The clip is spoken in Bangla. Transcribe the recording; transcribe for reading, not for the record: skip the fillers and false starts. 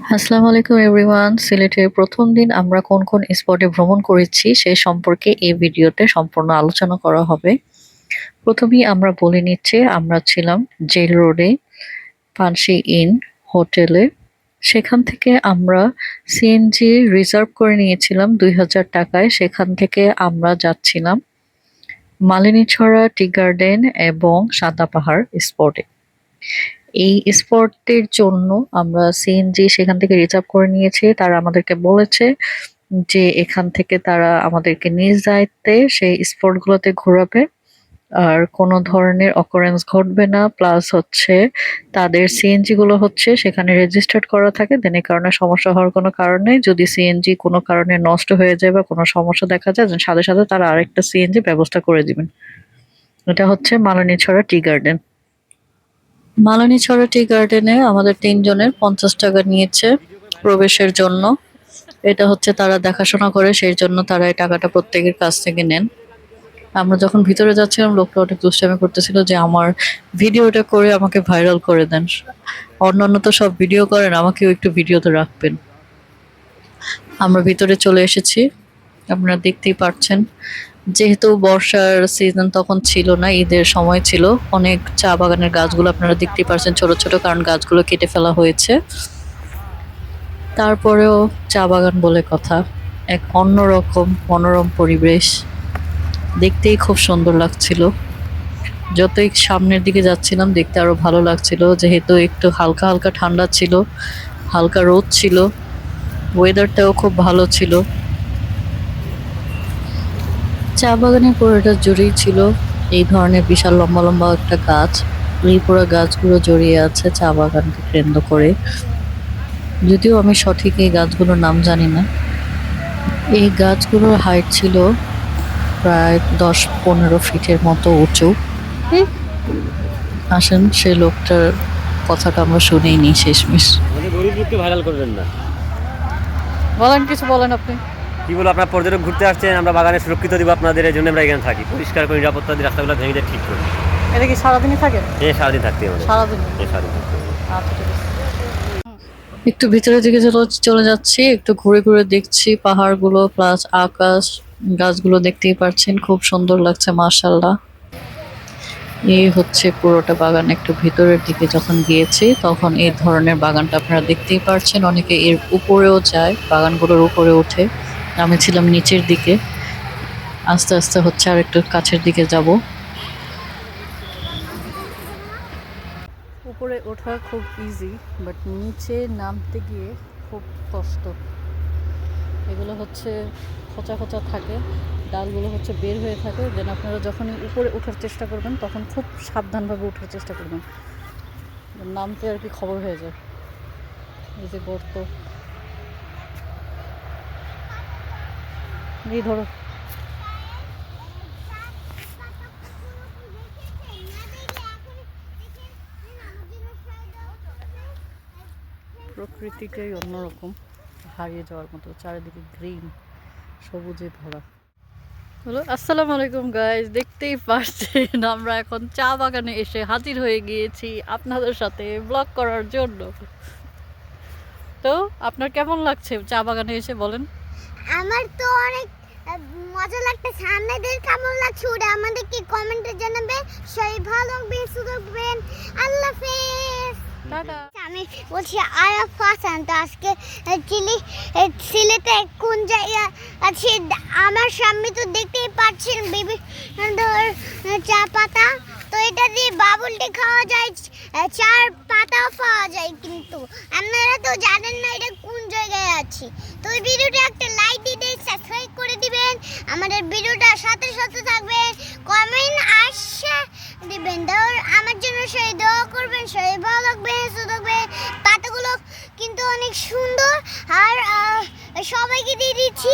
আসসালামু আলাইকুম এভরিওয়ান। সিলেটের প্রথম দিন আমরা কোন কোন স্পটে ভ্রমণ করেছি সেই সম্পর্কে এই ভিডিওতে সম্পূর্ণ আলোচনা করা হবে। প্রথমেই আমরা বলে নিচ্ছি আমরা ছিলাম জেল রোডে পানসি ইন হোটেলে। সেখান থেকে আমরা সিএনজি রিজার্ভ করে নিয়েছিলাম ২,০০০ টাকায়। সেখান থেকে আমরা যাচ্ছিলাম মালিনীছড়া টি গার্ডেন এবং সাদা পাহাড় স্পটে। এই স্পটের জন্য আমরা সিএনজি সেখান থেকে রিজার্ভ করে নিয়েছি। তারা আমাদেরকে বলেছে যে এখান থেকে তারা আমাদেরকে নিজ দায়িত্বে সেই স্পট গুলোতে ঘোরাবে। আর কোনো ধরনের অকারেন্স ঘটবে না। প্লাস হচ্ছে তাদের সিএনজি গুলো হচ্ছে সেখানে রেজিস্টার্ড করা থাকে। দেন এই কারণে সমস্যা হওয়ার কোনো কারণ নেই। যদি সিএনজি কোনো কারণে নষ্ট হয়ে যায় বা কোনো সমস্যা দেখা যায় দেন সাথে সাথে তারা আরেকটা সিএনজি ব্যবস্থা করে দিবেন। এটা হচ্ছে মালানীছড়া টি গার্ডেন। মালানীছড়া টি গার্ডেনে আমাদের ৩ জনের ৫০ টাকা নিয়েছে প্রবেশের জন্য। এটা হচ্ছে তারা দেখাশোনা করে, সেই জন্য তারা এই টাকাটা প্রত্যেকের কাছ থেকে নেন। আমরা যখন ভিতরে যাচ্ছিলাম লোকটা অনেক দুষ্টামি করতেছিল যে আমার ভিডিওটা করে আমাকে ভাইরাল করে দেন। অন্যান্য তো সব ভিডিও করেন, আমাকেও একটু ভিডিওতে রাখবেন। আমরা ভিতরে চলে এসেছি, আপনারা দেখতেই পাচ্ছেন। যেহেতু বর্ষার সিজন তখন ছিল না, ঈদের সময় ছিল। অনেক চা বাগানের গাছগুলো আপনারা দেখতেই পাচ্ছেন ছোট ছোট, কারণ গাছগুলো কেটে ফেলা হয়েছে। তারপরেও চা বাগান বলে কথা, এক অন্যরকম মনোরম পরিবেশ, দেখতেই খুব সুন্দর লাগছিল। যতই সামনের দিকে যাচ্ছিলাম দেখতে আরো ভালো লাগছিল, যেহেতু একটু হালকা হালকা ঠান্ডা ছিল, হালকা রোদ ছিল, ওয়েদারটাও খুব ভালো ছিল। চা বাগানের পুরোটা জুড়েই ছিল এই ধরনের বিশাল লম্বা লম্বা একটা গাছ। এই পুরো গাছগুলো জড়িয়ে আছে চা বাগানকে কেন্দ্র করে। যদিও আমি সঠিক এই গাছগুলোর নাম জানি না। এই গাছগুলোর হাইট ছিল প্রায় ১০-১৫ ফিটের মতো উঁচু। আসেন সেই লোকটার কথাটা আমরা শুনেই নি শেষমেশ। আমাদের গরিব লোককে ভাইরাল করবেন না। বলেন, কিছু বলেন আপনি। কি বলবো, আপনার পর্যটক ঘুরতে আসছেন, আমরা বাগানে সুরক্ষিত দিব আপনাদের, এই জন্য আমরা এখানে থাকি, পরিষ্কার করে নিরাপত্তা দিয়ে রাস্তাগুলো ভেঙে দিয়ে ঠিক করি। এটা কি সারাদিনই থাকে? হ্যাঁ, সারাদিন থাকতে হবে। সারাদিন? হ্যাঁ, সারাদিন থাকতে হবে। আচ্ছা, ঠিক আছে। একটু ভিতরের দিকে চলে যাচ্ছি, একটু ঘুরে ঘুরে দেখছি পাহাড়গুলো প্লাস আকাশ, গাছগুলো দেখতেই পাচ্ছেন, খুব সুন্দর লাগছে মাশাআল্লাহ। এই হচ্ছে পুরোটা বাগান। একটু ভিতরের দিকে যখন গিয়েছি তখন এই ধরনের বাগানটা আপনারা দেখতেই পাচ্ছেন। অনেকে এর উপরেও যায়, বাগানগুলোর উপরে ওঠে। আমি ছিলাম নিচের দিকে, আস্তে আস্তে হচ্ছে আর একটু কাছের দিকে যাব। উপরে ওঠা খুব ইজি, বাট নিচে নামতে গিয়ে খুব কষ্ট। এগুলো হচ্ছে খোঁচা খোঁচা থাকে, ডালগুলো হচ্ছে বের হয়ে থাকে। দেন আপনারা যখনই উপরে ওঠার চেষ্টা করবেন তখন খুব সাবধানভাবে ওঠার চেষ্টা করবেন, নামতে আর কি খবর হয়ে যায়। এই যে গর্ত, এই ধরো প্রকৃতিটাই অন্যরকম, হারিয়ে যাওয়ার মতো। চারিদিকে গ্রিন, সবুজে ভরা। হ্যালো, আসসালামু আলাইকুম গাইজ। দেখতেই পাচ্ছেন আমরা এখন চা বাগানে এসে হাজির হয়ে গিয়েছি আপনাদের সাথে ব্লগ করার জন্য। তো আপনার কেমন লাগছে চা বাগানে এসে বলেন? আমার তো অনেক মজা লাগতেছে। আপনাদের কেমন লাগছে ওটা আমাদেরকে কমেন্টে জানাবে। সবাই ভালো থাকবেন, সুস্থ থাকবেন। আল্লাহ হাফেজ। টাটা। আমি বলছি আরাফ হাসান। তো আজকে সিলেটে কোন জায়গা আছে আমার সামনে তো দেখতেই পাচ্ছেন বিভিন্ন চা পাতা। তো এটা দিয়ে বাবুল টি খাওয়া যায়, চার পাতাও পাওয়া যায়, কিন্তু আপনারা তো জানেন না এটা কোন জায়গায় আছে। তো এই ভিডিওটা একটা লাইক দিয়ে সাবস্ক্রাইব করে দিবেন, আমাদের ভিডিওটা সাথে সাথে থাকবেন, কমেন্ট আসে দিবেন। তাহলে আমার জন্য সবাই দোয়া করবেন, সবাই ভালো থাকবেন, সুস্থ থাকবেন। পাতাগুলো কিন্তু অনেক সুন্দর। আর সবাইকে দিয়ে দিচ্ছি